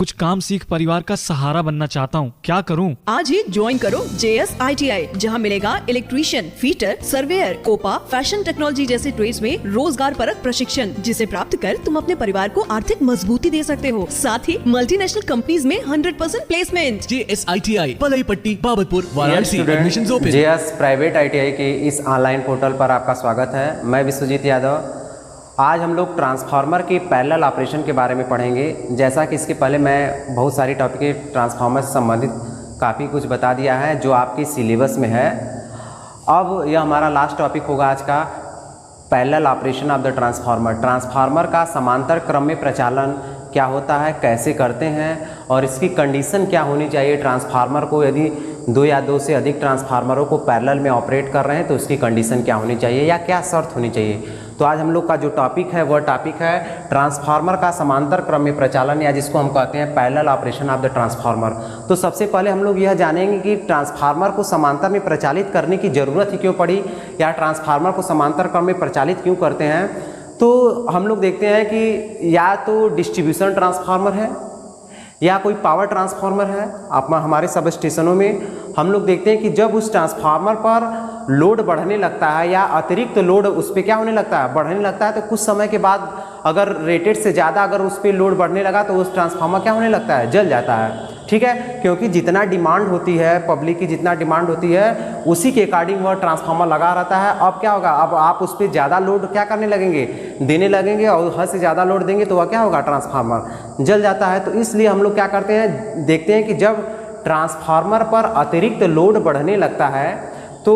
कुछ काम सीख परिवार का सहारा बनना चाहता हूँ, क्या करूँ? आज ही ज्वाइन करो JS ITI, जहाँ मिलेगा electrician, fitter, surveyor, COPA, fashion technology जैसे ट्रेड्स में रोजगार परक प्रशिक्षण, जिसे प्राप्त कर तुम अपने परिवार को आर्थिक मजबूती दे सकते हो। साथ ही मल्टीनेशनल कंपनीज में 100% प्लेसमेंट। JS ITI, पलई पट्टी, Babatpur, Varanasi. Admissions open. JS private ITI के इस ऑनलाइन पोर्टल पर आपका स्वागत है। मैं विश्वजीत यादव। आज हम लोग ट्रांसफार्मर के पैरेलल ऑपरेशन के बारे में पढ़ेंगे। जैसा कि इसके पहले मैं बहुत सारी टॉपिक ट्रांसफार्मर से संबंधित काफ़ी कुछ बता दिया है जो आपके सिलेबस में है। अब यह हमारा लास्ट टॉपिक होगा आज का, parallel operation of the transformer. Transformer का समांतर क्रम में प्रचालन क्या होता है, कैसे करते हैं और इसकी कंडीशन क्या होनी चाहिए। ट्रांसफार्मर को यदि 2 या 2 से अधिक ट्रांसफार्मरों को पैरेलल में ऑपरेट कर रहे हैं तो उसकी कंडीशन क्या होनी चाहिए या क्या शर्त होनी चाहिए। तो आज हम लोग का जो टॉपिक है वह टॉपिक है ट्रांसफार्मर का समांतर क्रम में प्रचालन, या जिसको हम कहते हैं parallel operation of the transformer. तो सबसे पहले हम लोग यह जानेंगे कि ट्रांसफार्मर को समांतर में प्रचालित करने की ज़रूरत ही क्यों पड़ी, या ट्रांसफार्मर को समांतर क्रम में प्रचालित क्यों करते हैं। तो हम लोग देखते हैं कि या तो डिस्ट्रीब्यूशन ट्रांसफार्मर है या कोई पावर ट्रांसफार्मर है। आप हमारे सब स्टेशनों में हम लोग देखते हैं कि जब उस ट्रांसफार्मर पर लोड बढ़ने लगता है या अतिरिक्त लोड उस पर क्या होने लगता है, बढ़ने लगता है, तो कुछ समय के बाद अगर रेटेड से ज़्यादा अगर उस पर लोड बढ़ने लगा तो उस ट्रांसफार्मर क्या होने लगता है, जल जाता है। ठीक है, क्योंकि जितना डिमांड होती है, पब्लिक की जितना डिमांड होती है उसी के अकॉर्डिंग वह ट्रांसफार्मर लगा रहता है। अब क्या होगा, अब आप उस पर ज़्यादा लोड क्या करने लगेंगे, देने लगेंगे, और हद से ज़्यादा लोड देंगे तो वह क्या होगा, ट्रांसफार्मर जल जाता है। तो इसलिए हम लोग क्या करते हैं, देखते हैं कि जब ट्रांसफार्मर पर अतिरिक्त लोड बढ़ने लगता है तो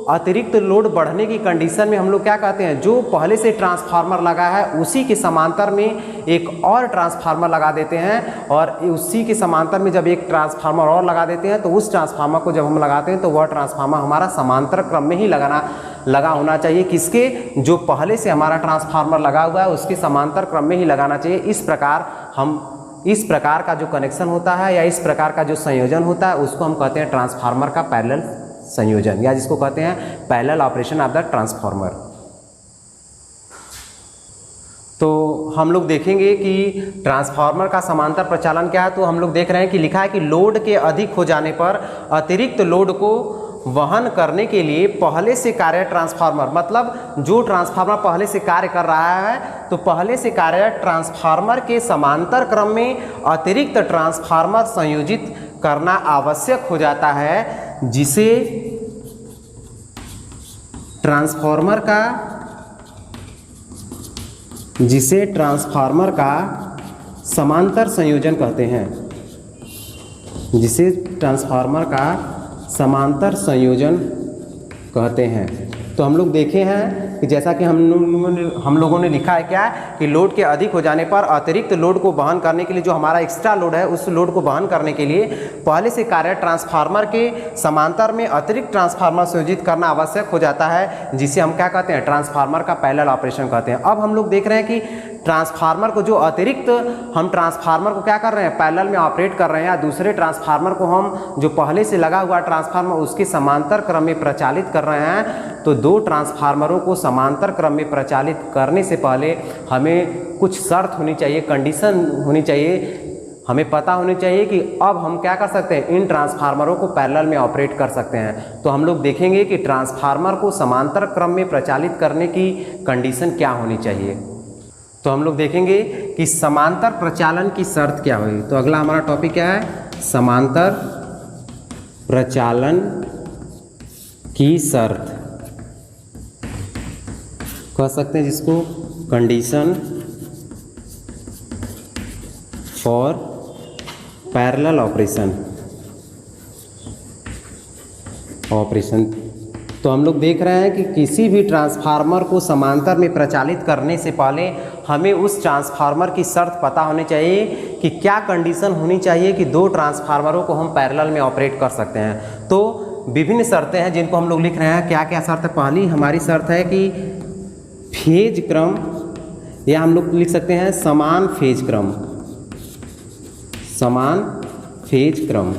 अतिरिक्त लोड बढ़ने की कंडीशन में हम लोग क्या कहते हैं, जो पहले से ट्रांसफार्मर लगा है उसी के समांतर में एक और ट्रांसफार्मर लगा देते हैं, और उसी के समांतर में जब एक ट्रांसफार्मर और लगा देते हैं तो उस ट्रांसफार्मर को जब हम लगाते हैं तो वह ट्रांसफार्मर हमारा समांतर क्रम में ही लगा होना चाहिए। किसके, जो पहले से हमारा ट्रांसफार्मर लगा हुआ है उसके समांतर क्रम में ही लगाना चाहिए। इस प्रकार का जो कनेक्शन होता है या इस प्रकार का जो संयोजन होता है उसको हम कहते हैं ट्रांसफार्मर का पैरेलल संयोजन, या जिसको कहते हैं parallel operation of the transformer. तो हम लोग देखेंगे कि ट्रांसफार्मर का समांतर प्रचालन क्या है। तो हम लोग देख रहे हैं कि लिखा है कि लोड के अधिक हो जाने पर अतिरिक्त लोड को वहन करने के लिए पहले से कार्य ट्रांसफार्मर, मतलब जो ट्रांसफार्मर पहले से कार्य कर रहा है तो पहले से कार्य ट्रांसफार्मर के समांतर क्रम में अतिरिक्त ट्रांसफार्मर संयोजित करना आवश्यक हो जाता है, जिसे ट्रांसफार्मर का समांतर संयोजन कहते हैं, जिसे ट्रांसफार्मर का समांतर संयोजन कहते हैं। तो हम लोग देखे हैं कि जैसा कि हम लोगों ने लिखा है क्या, कि लोड के अधिक हो जाने पर अतिरिक्त लोड को वहन करने के लिए, जो हमारा एक्स्ट्रा लोड है उस लोड को वहन करने के लिए पहले से कार्य ट्रांसफार्मर के समांतर में अतिरिक्त ट्रांसफार्मर संयोजित करना आवश्यक हो जाता है, जिसे हम क्या कहते हैं, ट्रांसफार्मर का पैरेलल ऑपरेशन कहते हैं। अब हम लोग देख रहे हैं कि ट्रांसफार्मर को जो अतिरिक्त हम ट्रांसफार्मर को क्या कर रहे हैं, पैरेलल में ऑपरेट कर रहे हैं, या दूसरे ट्रांसफार्मर को हम जो पहले से लगा हुआ ट्रांसफार्मर उसके समांतर क्रम में प्रचालित कर रहे हैं। तो 2 ट्रांसफार्मरों को समांतर क्रम में प्रचालित करने से पहले हमें कुछ शर्त होनी चाहिए, कंडीशन होनी चाहिए। हमें पता होनी चाहिए कि अब हम क्या कर सकते हैं, इन ट्रांसफार्मरों को पैरेलल में ऑपरेट कर सकते हैं। तो हम लोग देखेंगे कि ट्रांसफार्मर को समांतर क्रम में प्रचालित करने की कंडीशन क्या होनी चाहिए। तो हम लोग देखेंगे कि समांतर प्रचालन की शर्त क्या हुई। तो अगला हमारा टॉपिक क्या है, समांतर प्रचालन की शर्त कह सकते हैं, जिसको कंडीशन फॉर पैरेलल ऑपरेशन। तो हम लोग देख रहे हैं कि किसी भी ट्रांसफार्मर को समांतर में प्रचालित करने से पहले हमें उस ट्रांसफार्मर की शर्त पता होनी चाहिए कि क्या कंडीशन होनी चाहिए कि 2 ट्रांसफार्मरों को हम पैरेलल में ऑपरेट कर सकते हैं। तो विभिन्न शर्तें हैं जिनको हम लोग लिख रहे हैं। क्या क्या शर्त है, पहली हमारी शर्त है कि फेज क्रम, या हम लोग लिख सकते हैं समान फेज क्रम,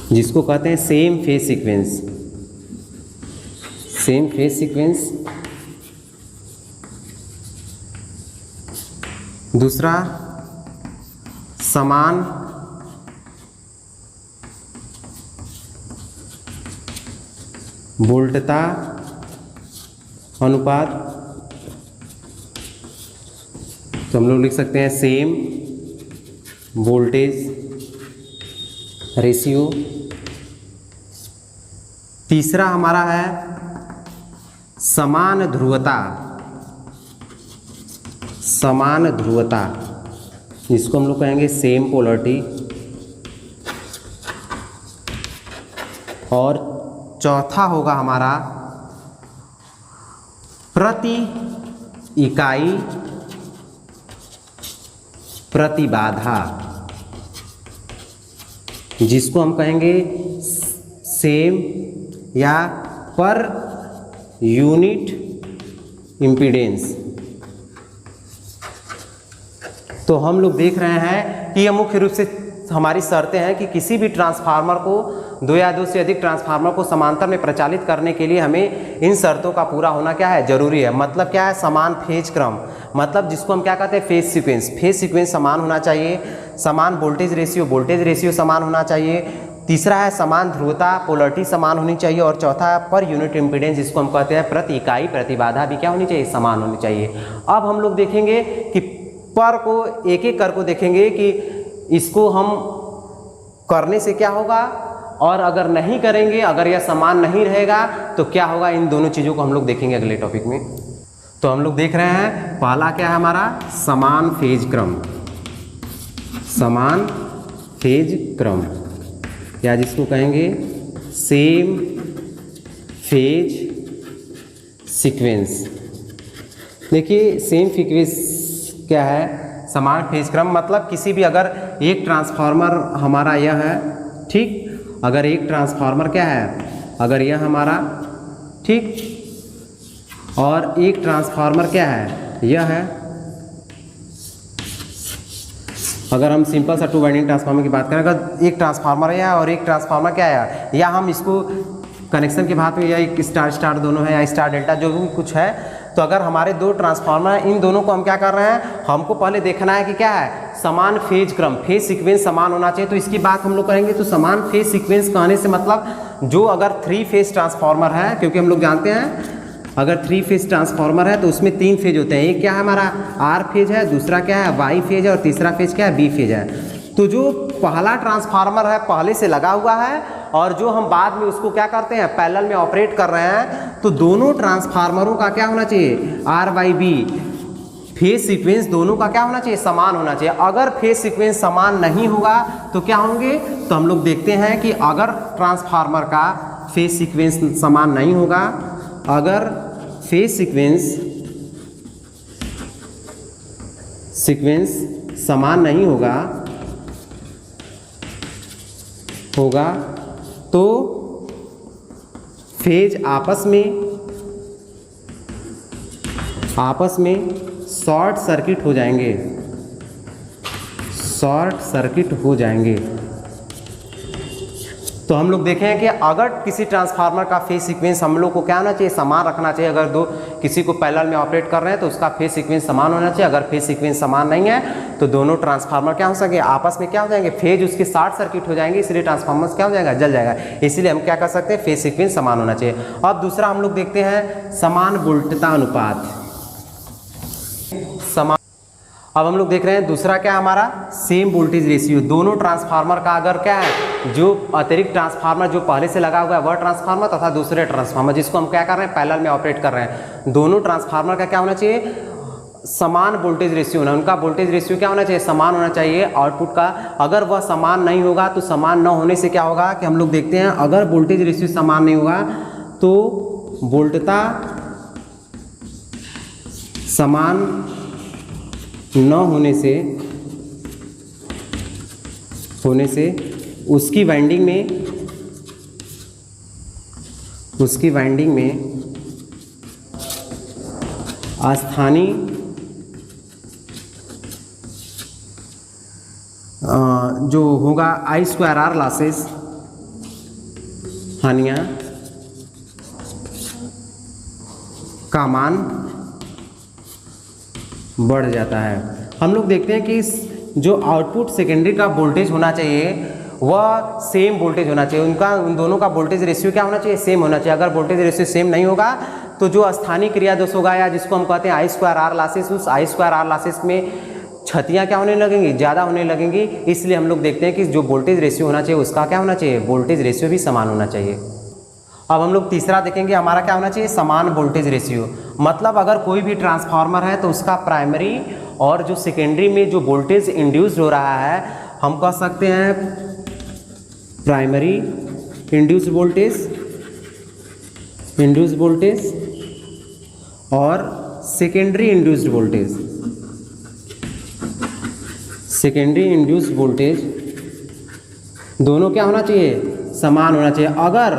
जिसको कहते हैं सेम फेज सीक्वेंस। दूसरा समान वोल्टता अनुपात, तो हम लोग लिख सकते हैं सेम वोल्टेज रेशियो। तीसरा हमारा है समान ध्रुवता, समान ध्रुवता जिसको हम लोग कहेंगे सेम पोलरिटी। और चौथा होगा हमारा प्रति इकाई प्रतिबाधा, जिसको हम कहेंगे सेम या पर यूनिट इम्पीडेंस। तो हम लोग देख रहे हैं कि यह मुख्य रूप से हमारी शर्तें हैं कि किसी भी ट्रांसफार्मर को, दो या दो से अधिक ट्रांसफार्मर को समांतर में प्रचालित करने के लिए हमें इन शर्तों का पूरा होना क्या है, जरूरी है। मतलब क्या है, समान फेज क्रम, मतलब जिसको हम क्या कहते हैं, फेज सीक्वेंस। फेज सीक्वेंस समान होना चाहिए, समान वोल्टेज रेशियो समान होना चाहिए। तीसरा है समान ध्रुवता, पोलरिटी समान होनी चाहिए। और चौथा है पर यूनिट इम्पीडेंस, जिसको हम कहते हैं प्रति इकाई प्रतिबाधा भी क्या होनी चाहिए, समान होनी चाहिए। अब हम लोग देखेंगे कि पर को एक एक कर को देखेंगे कि इसको हम करने से क्या होगा, और अगर नहीं करेंगे, अगर यह समान नहीं रहेगा तो क्या होगा। इन दोनों चीज़ों को हम लोग देखेंगे अगले टॉपिक में। तो हम लोग देख रहे हैं पहला क्या है हमारा, समान फेज क्रम, समान फेज क्रम, या जिसको कहेंगे सेम फेज सीक्वेंस। देखिए सेम सीक्वेंस क्या है, समान फेज क्रम, मतलब किसी भी, अगर एक ट्रांसफार्मर हमारा यह है, ठीक, अगर एक ट्रांसफार्मर क्या है, अगर यह हमारा, ठीक, और एक ट्रांसफार्मर क्या है, यह है। अगर हम सिंपल सा टू वाइंडिंग ट्रांसफार्मर की बात करें, अगर एक ट्रांसफार्मर है और एक ट्रांसफार्मर क्या है, या हम इसको कनेक्शन के भाग में या एक स्टार स्टार दोनों है या स्टार डेल्टा जो भी कुछ है, तो अगर हमारे दो ट्रांसफार्मर हैं, इन दोनों को हम क्या कर रहे हैं, हमको पहले देखना है कि क्या है, समान फेज क्रम, फेज सीक्वेंस समान होना चाहिए। तो इसकी बात हम लोग करेंगे। तो समान फेज सीक्वेंस कहने से मतलब जो अगर 3 फेज ट्रांसफार्मर है, क्योंकि हम लोग जानते हैं अगर 3 फेज ट्रांसफार्मर है तो उसमें 3 फेज होते हैं। एक क्या है हमारा आर फेज है, दूसरा क्या है वाई फेज है, और तीसरा फेज क्या है बी फेज है। तो जो पहला ट्रांसफार्मर है पहले से लगा हुआ है, और जो हम बाद में उसको क्या करते हैं, पैरेलल में ऑपरेट कर रहे हैं, तो दोनों ट्रांसफार्मरों का क्या होना चाहिए, R Y B phase sequence दोनों का क्या होना चाहिए, समान होना चाहिए। अगर फेज सीक्वेंस समान नहीं होगा तो क्या होंगे, तो हम लोग देखते हैं कि अगर ट्रांसफार्मर का फेज सीक्वेंस समान नहीं होगा, अगर फेज सीक्वेंस समान नहीं होगा तो फेज आपस में शॉर्ट सर्किट हो जाएंगे, शॉर्ट सर्किट हो जाएंगे। तो हम लोग देखें कि अगर किसी ट्रांसफार्मर का फेज सीक्वेंस हम लोग को क्या होना चाहिए, समान रखना चाहिए। अगर दो किसी को पैरेलल में ऑपरेट कर रहे हैं तो उसका फेज सीक्वेंस समान होना चाहिए। अगर फेज सीक्वेंस समान नहीं है तो दोनों ट्रांसफार्मर क्या हो सके, आपस में क्या हो जाएंगे, फेज उसके शॉर्ट सर्किट हो जाएंगे, इसलिए ट्रांसफार्मर क्या हो जाएगा, जल जाएगा। इसलिए हम क्या कर सकते हैं, फेज सीक्वेंस समान होना चाहिए। अब दूसरा हम लोग देखते हैं समान वोल्टता अनुपात, समान। अब हम लोग देख रहे हैं दूसरा क्या हमारा, सेम वोल्टेज रेशियो। दोनों ट्रांसफार्मर का अगर क्या है, जो अतिरिक्त ट्रांसफार्मर जो पहले से लगा हुआ है वह ट्रांसफार्मर तथा दूसरे ट्रांसफार्मर जिसको हम क्या कर रहे हैं, पैरेलल में ऑपरेट कर रहे हैं, दोनों ट्रांसफार्मर का क्या होना चाहिए, समान वोल्टेज रेशियो होना। उनका वोल्टेज रेशियो क्या होना चाहिए, समान होना चाहिए आउटपुट का। अगर वह समान नहीं होगा तो समान न होने से क्या होगा कि हम लोग देखते हैं, अगर वोल्टेज रेशियो समान नहीं होगा तो वोल्टता समान न होने से उसकी वाइंडिंग में स्थानीय जो होगा I²R लॉसेस, हानियाँ का मान बढ़ जाता है। हम लोग देखते हैं कि जो आउटपुट सेकेंडरी का वोल्टेज होना चाहिए वह सेम वोल्टेज होना चाहिए, उन दोनों का वोल्टेज रेशियो क्या होना चाहिए, सेम होना चाहिए। अगर वोल्टेज रेशियो सेम नहीं होगा तो जो स्थानीय क्रिया दोष होगा या जिसको हम कहते हैं आई स्क्वायर आर लॉसेस, उस आई स्क्वायर आर लॉसेस में क्षतियाँ क्या होने लगेंगी, ज़्यादा होने लगेंगी। इसलिए हम लोग देखते हैं कि जो वोल्टेज रेशियो होना चाहिए उसका क्या होना चाहिए, वोल्टेज रेशियो भी समान होना चाहिए। अब हम लोग तीसरा देखेंगे, हमारा क्या होना चाहिए, समान वोल्टेज रेशियो। मतलब अगर कोई भी ट्रांसफार्मर है तो उसका प्राइमरी और जो सेकेंडरी में जो वोल्टेज इंड्यूस्ड हो रहा है, हम कह सकते हैं प्राइमरी इंड्यूस्ड वोल्टेज और सेकेंडरी इंड्यूस्ड वोल्टेज दोनों क्या होना चाहिए, समान होना चाहिए। अगर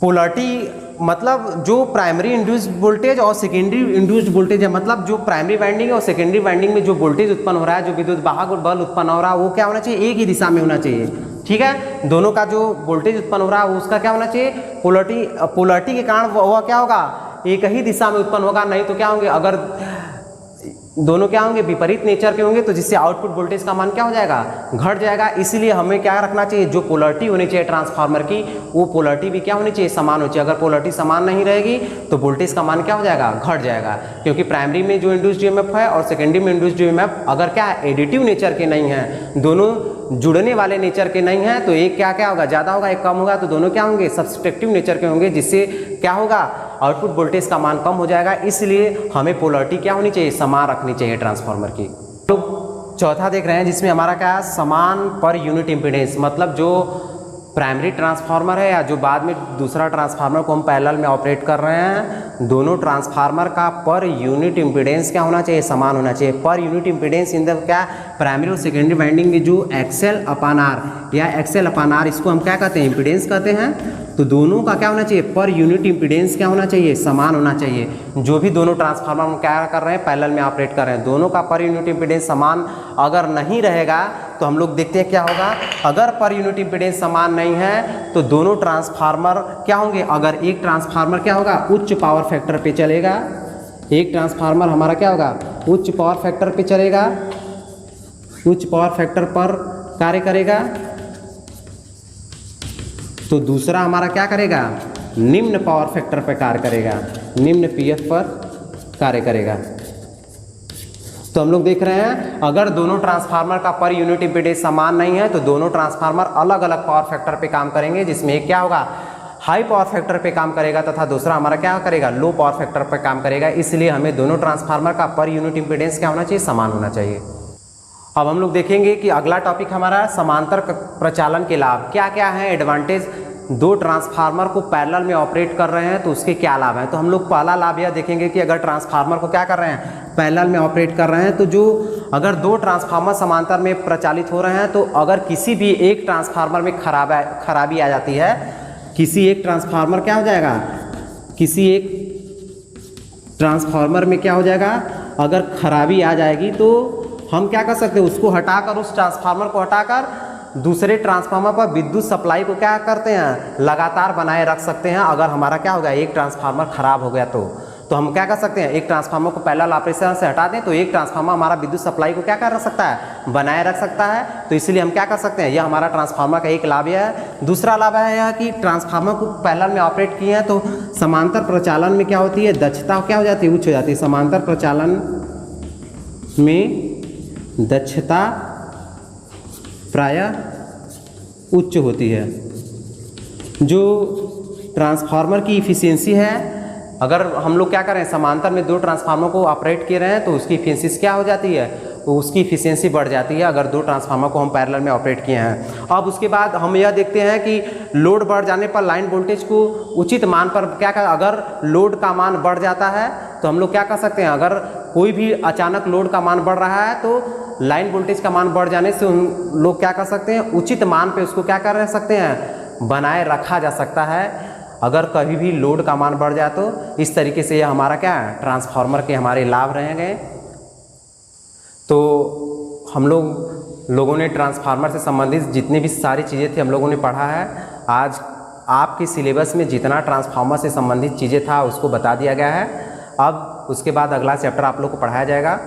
पोलैरिटी मतलब जो प्राइमरी इंड्यूस्ड वोल्टेज और सेकेंडरी इंड्यूस्ड वोल्टेज है, मतलब जो प्राइमरी वाइंडिंग और सेकेंडरी वाइंडिंग में जो वोल्टेज उत्पन्न हो रहा है, जो विद्युत वाहक बल उत्पन्न हो रहा है, वो क्या होना चाहिए, एक ही दिशा में होना चाहिए। ठीक है, दोनों का जो वोल्टेज उत्पन्न हो रहा है उसका क्या होना चाहिए, पोलैरिटी के कारण वह क्या होगा, एक ही दिशा में उत्पन्न होगा। नहीं तो क्या होंगे, अगर दोनों क्या होंगे, विपरीत नेचर के होंगे, तो जिससे आउटपुट वोल्टेज का मान क्या हो जाएगा, घट जाएगा। इसलिए हमें क्या रखना चाहिए, जो पोलैरिटी होनी चाहिए ट्रांसफार्मर की, वो पोलैरिटी भी क्या होनी चाहिए, समान होनी चाहिए। अगर पोलैरिटी समान नहीं रहेगी तो वोल्टेज का मान क्या हो जाएगा, घट जाएगा। क्योंकि प्राइमरी में जो इंड्यूस्ड ईएमएफ है और सेकेंडरी में इंड्यूस्ड ईएमएफ अगर क्या है, एडिटिव नेचर के नहीं है, दोनों जुड़ने वाले नेचर के नहीं है, तो एक क्या होगा, ज़्यादा होगा, एक कम होगा, तो दोनों क्या होंगे, सब्सट्रैक्टिव नेचर के होंगे, जिससे क्या होगा, आउटपुट वोल्टेज का मान कम हो जाएगा। इसलिए हमें पोलैरिटी क्या होनी चाहिए, समान रखनी चाहिए ट्रांसफार्मर की। तो चौथा देख रहे हैं जिसमें हमारा क्या है, समान पर यूनिट इम्पीडेंस। मतलब जो प्राइमरी ट्रांसफार्मर है या जो बाद में दूसरा ट्रांसफार्मर को हम पैरेलल में ऑपरेट कर रहे हैं, दोनों ट्रांसफार्मर का पर यूनिट इम्पीडेंस क्या होना चाहिए, समान होना चाहिए। Per unit impedance in the क्या, प्राइमरी और सेकेंडरी वाइंडिंग में जो एक्सएल अपान आर या एक्सएल अपान आर, इसको हम क्या कहते हैं, इम्पीडेंस कहते हैं। तो दोनों का क्या होना चाहिए, पर यूनिट इम्पीडेंस क्या होना चाहिए, समान होना चाहिए। जो भी दोनों ट्रांसफार्मर हम क्या कर रहे हैं, पैरेलल में ऑपरेट कर रहे हैं, दोनों का पर यूनिट इम्पीडेंस समान अगर नहीं रहेगा तो हम लोग देखते हैं क्या होगा। अगर पर यूनिट इम्पीडेंस समान नहीं है तो दोनों ट्रांसफार्मर क्या होंगे, अगर एक ट्रांसफार्मर क्या होगा, उच्च पावर फैक्टर पे चलेगा, एक ट्रांसफार्मर हमारा क्या होगा, उच्च पावर फैक्टर पे चलेगा, उच्च पावर फैक्टर पर कार्य करेगा, तो दूसरा हमारा क्या करेगा, निम्न पावर फैक्टर पर कार्य करेगा, निम्न पीएफ पर कार्य करेगा। तो हम लोग देख रहे हैं, अगर दोनों ट्रांसफार्मर का पर यूनिट इम्पीडेंस समान नहीं है तो दोनों ट्रांसफार्मर अलग अलग पावर फैक्टर पे काम करेंगे, जिसमें एक क्या होगा, हाई पावर फैक्टर पे काम करेगा तथा दूसरा हमारा क्या करेगा, लो पावर फैक्टर पे काम करेगा। इसलिए हमें दोनों ट्रांसफार्मर का पर यूनिट इम्पीडेंस क्या होना चाहिए, समान होना चाहिए। अब हम लोग देखेंगे कि अगला टॉपिक हमारा समांतर प्रचालन के लाभ क्या क्या हैं, एडवांटेज। दो ट्रांसफार्मर को पैरेलल में ऑपरेट कर रहे हैं तो उसके क्या लाभ हैं। तो हम लोग पहला लाभ यह देखेंगे कि अगर ट्रांसफार्मर को क्या कर रहे हैं, पैरेलल में ऑपरेट कर रहे हैं, तो जो अगर दो ट्रांसफार्मर समांतर में प्रचालित हो रहे हैं तो अगर किसी भी एक ट्रांसफार्मर में खराबी आ जाती है, किसी एक ट्रांसफार्मर क्या हो जाएगा, किसी एक ट्रांसफार्मर में क्या हो जाएगा, अगर खराबी आ जाएगी तो हम क्या कर सकते हैं, उसको हटाकर, उस ट्रांसफार्मर को हटाकर दूसरे ट्रांसफार्मर पर विद्युत सप्लाई को क्या करते हैं, लगातार बनाए रख सकते हैं। अगर हमारा क्या हो गया, एक ट्रांसफार्मर खराब हो गया तो हम क्या कर सकते हैं, एक ट्रांसफार्मर को पैरेलल ऑपरेशन से हटा दें तो एक ट्रांसफार्मर हमारा विद्युत सप्लाई को क्या कर सकता है, बनाए रख सकता है। तो इसलिए हम क्या कर सकते हैं, यह हमारा ट्रांसफार्मर का एक लाभ है। दूसरा लाभ है यह कि ट्रांसफार्मर को पैरेलल में ऑपरेट किए हैं तो समांतर प्रचालन में क्या होती है, दक्षता क्या हो जाती है, उच्च हो जाती है। समांतर प्रचालन में दक्षता प्रायः उच्च होती है। जो ट्रांसफार्मर की इफिशियंसी है, अगर हम लोग क्या करें, समांतर में दो ट्रांसफार्मर को ऑपरेट किए रहे हैं तो उसकी इफिशियंसी क्या हो जाती है, तो उसकी इफिशियंसी बढ़ जाती है अगर दो ट्रांसफार्मर को हम पैरेलल में ऑपरेट किए हैं। अब उसके बाद हम यह देखते हैं कि लोड बढ़ जाने पर लाइन वोल्टेज को उचित मान पर क्या कर, अगर लोड का मान बढ़ जाता है तो हम लोग क्या कर सकते हैं, अगर कोई भी अचानक लोड का मान बढ़ रहा है तो लाइन वोल्टेज का मान बढ़ जाने से हम लोग क्या कर सकते हैं, उचित मान पे उसको क्या कर सकते हैं, बनाए रखा जा सकता है। अगर कभी भी लोड का मान बढ़ जाए तो इस तरीके से यह हमारा क्या है, ट्रांसफार्मर के हमारे लाभ रहेंगे। तो हम लोगों ने ट्रांसफार्मर से संबंधित जितनी भी सारी चीज़ें थी हम लोगों ने पढ़ा है। आज आपके सिलेबस में जितना ट्रांसफार्मर से संबंधित चीज़ें था उसको बता दिया गया है। अब उसके बाद अगला चैप्टर आप लोग को पढ़ाया जाएगा।